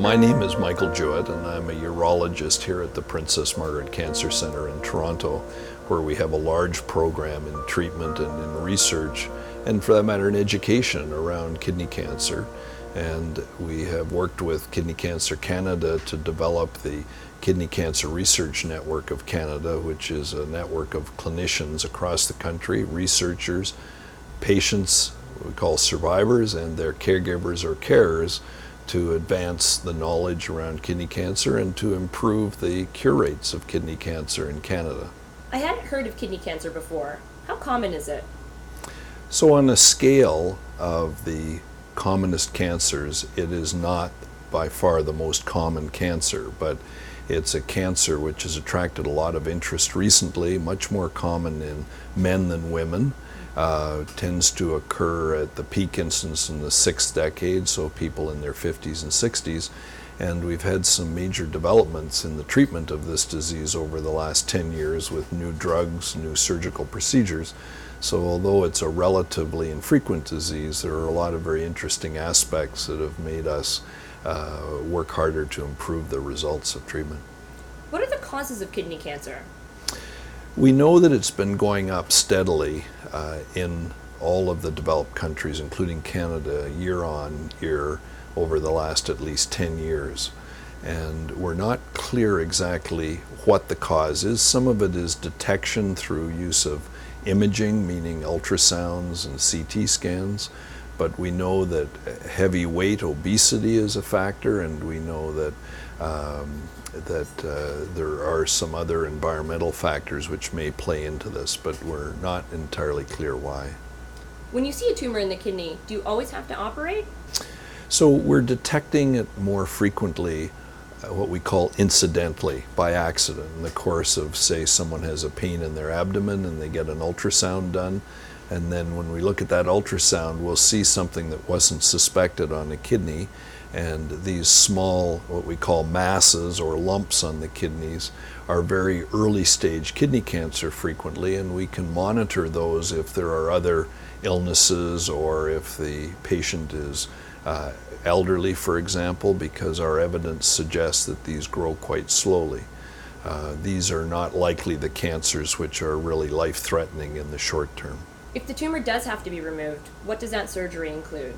My name is Michael Jewett, and I'm a urologist here at the Princess Margaret Cancer Centre in Toronto, where we have a large program in treatment and in research, and for that matter in education around kidney cancer. And we have worked with Kidney Cancer Canada to develop the Kidney Cancer Research Network of Canada, which is a network of clinicians across the country, researchers, patients, we call survivors, and their caregivers or carers, to advance the knowledge around kidney cancer and to improve the cure rates of kidney cancer in Canada. I hadn't heard of kidney cancer before. How common is it? So on a scale of the commonest cancers, it is not by far the most common cancer, but it's a cancer which has attracted a lot of interest recently, much more common in men than women. Tends to occur at the peak incidence in the sixth decade, so people in their 50s and 60s. And we've had some major developments in the treatment of this disease over the last 10 years with new drugs, new surgical procedures. So although it's a relatively infrequent disease, there are a lot of very interesting aspects that have made us work harder to improve the results of treatment. What are the causes of kidney cancer? We know that it's been going up steadily in all of the developed countries, including Canada, year on year over the last at least 10 years. And we're not clear exactly what the cause is. Some of it is detection through use of imaging, meaning ultrasounds and CT scans. But we know that heavy weight, obesity is a factor, and we know that there are some other environmental factors which may play into this, but we're not entirely clear why. When you see a tumor in the kidney, do you always have to operate? So we're detecting it more frequently, what we call incidentally, by accident. In the course of, say, someone has a pain in their abdomen and they get an ultrasound done, and then when we look at that ultrasound, we'll see something that wasn't suspected on a kidney. And these small, what we call masses or lumps on the kidneys, are very early stage kidney cancer frequently, and we can monitor those if there are other illnesses or if the patient is elderly, for example, because our evidence suggests that these grow quite slowly. These are not likely the cancers which are really life-threatening in the short term. If the tumor does have to be removed, what does that surgery include?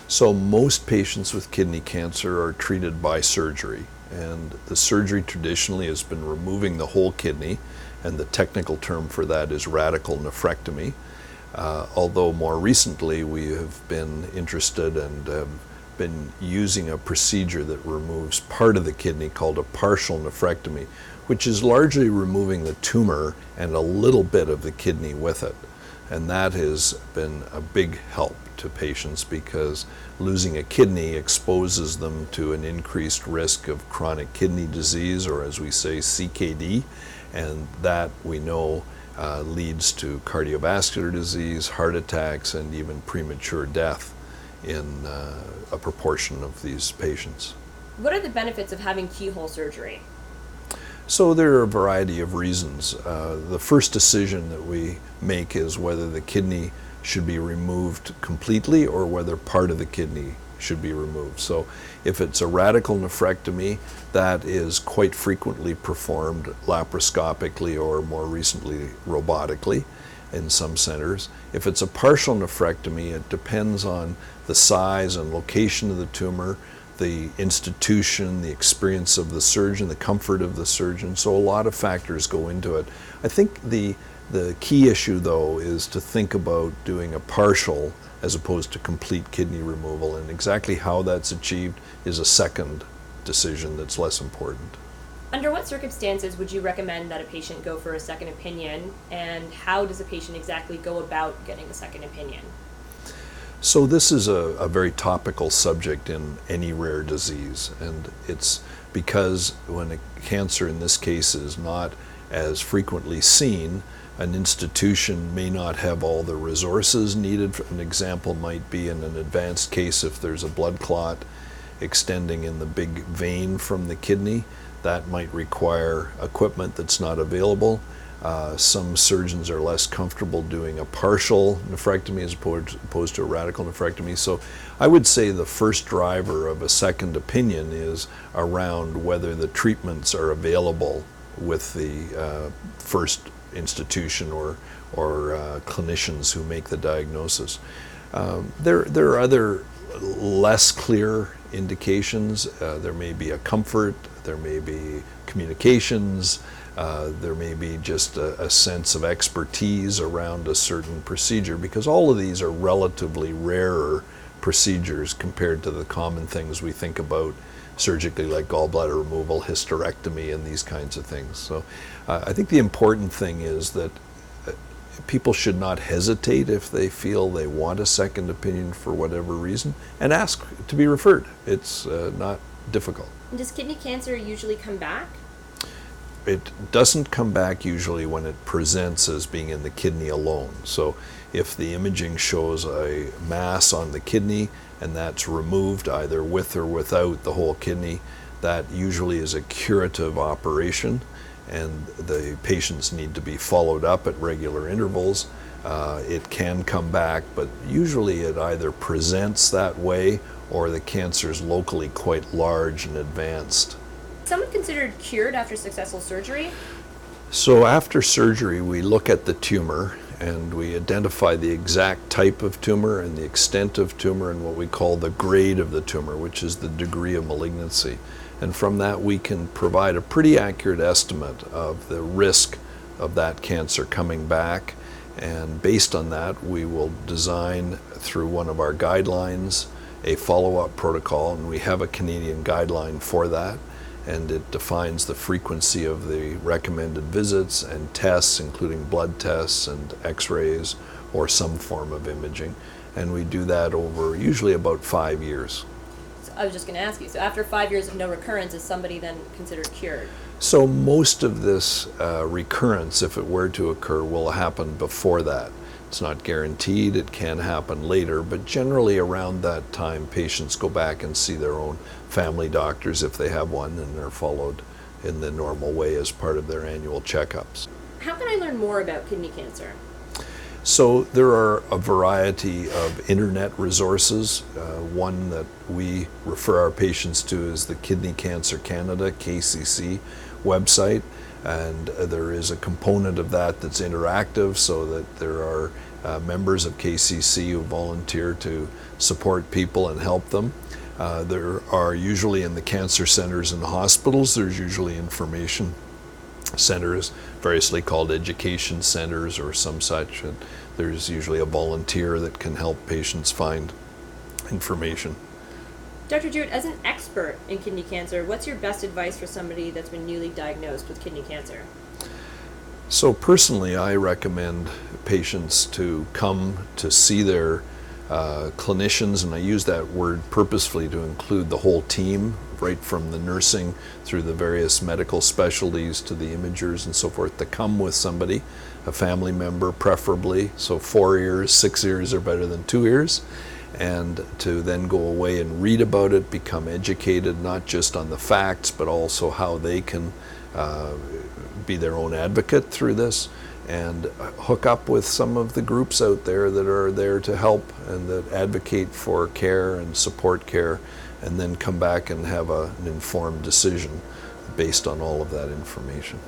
So most patients with kidney cancer are treated by surgery, and the surgery traditionally has been removing the whole kidney, and the technical term for that is radical nephrectomy. Although more recently we have been interested and have been using a procedure that removes part of the kidney called a partial nephrectomy, which is largely removing the tumor and a little bit of the kidney with it. And that has been a big help to patients because losing a kidney exposes them to an increased risk of chronic kidney disease, or as we say, CKD, and that we know leads to cardiovascular disease, heart attacks, and even premature death in a proportion of these patients. What are the benefits of having keyhole surgery? So there are a variety of reasons. The first decision that we make is whether the kidney should be removed completely or whether part of the kidney should be removed. So if it's a radical nephrectomy, that is quite frequently performed laparoscopically or more recently robotically in some centers. If it's a partial nephrectomy, it depends on the size and location of the tumor, the institution, the experience of the surgeon, the comfort of the surgeon. So a lot of factors go into it. I think the key issue, though, is to think about doing a partial as opposed to complete kidney removal, and exactly how that's achieved is a second decision that's less important. Under what circumstances would you recommend that a patient go for a second opinion, and how does a patient exactly go about getting a second opinion? So this is a very topical subject in any rare disease, and it's because when a cancer in this case is not as frequently seen, an institution may not have all the resources needed. An example might be in an advanced case if there's a blood clot extending in the big vein from the kidney. That might require equipment that's not available. Some surgeons are less comfortable doing a partial nephrectomy as opposed to a radical nephrectomy. So I would say the first driver of a second opinion is around whether the treatments are available with the first institution or clinicians who make the diagnosis. There are other less clear indications. There may be a comfort, there may be communications, there may be just a sense of expertise around a certain procedure, because all of these are relatively rarer procedures compared to the common things we think about surgically, like gallbladder removal, hysterectomy, and these kinds of things. So I think the important thing is that people should not hesitate if they feel they want a second opinion for whatever reason, and ask to be referred. It's not difficult. And does kidney cancer usually come back? It doesn't come back usually when it presents as being in the kidney alone. So if the imaging shows a mass on the kidney and that's removed either with or without the whole kidney, that usually is a curative operation, and the patients need to be followed up at regular intervals. It can come back, but usually it either presents that way or the cancer is locally quite large and advanced. Is someone considered cured after successful surgery? So after surgery, we look at the tumor and we identify the exact type of tumor and the extent of tumor and what we call the grade of the tumor, which is the degree of malignancy. And from that, we can provide a pretty accurate estimate of the risk of that cancer coming back. And based on that, we will design through one of our guidelines a follow-up protocol, and we have a Canadian guideline for that. And it defines the frequency of the recommended visits and tests, including blood tests and x-rays or some form of imaging. And we do that over usually about 5 years. So I was just going to ask you, so after 5 years of no recurrence, is somebody then considered cured? So most of this recurrence, if it were to occur, will happen before that. It's not guaranteed, it can happen later, but generally around that time, patients go back and see their own family doctors if they have one, and they're followed in the normal way as part of their annual checkups. How can I learn more about kidney cancer? So there are a variety of internet resources. One that we refer our patients to is the Kidney Cancer Canada, KCC website. And there is a component of that that's interactive, so that there are members of KCC who volunteer to support people and help them. There are usually in the cancer centers and the hospitals, there's usually information centers, variously called education centers or some such. And there's usually a volunteer that can help patients find information. Dr. Jewett, as an expert in kidney cancer, what's your best advice for somebody that's been newly diagnosed with kidney cancer? So personally, I recommend patients to come to see their clinicians, and I use that word purposefully to include the whole team, right from the nursing through the various medical specialties to the imagers and so forth, to come with somebody, a family member preferably. So 4 ears, 6 ears are better than 2 ears. And to then go away and read about it, become educated not just on the facts, but also how they can be their own advocate through this, and hook up with some of the groups out there that are there to help and that advocate for care and support care, and then come back and have an informed decision based on all of that information.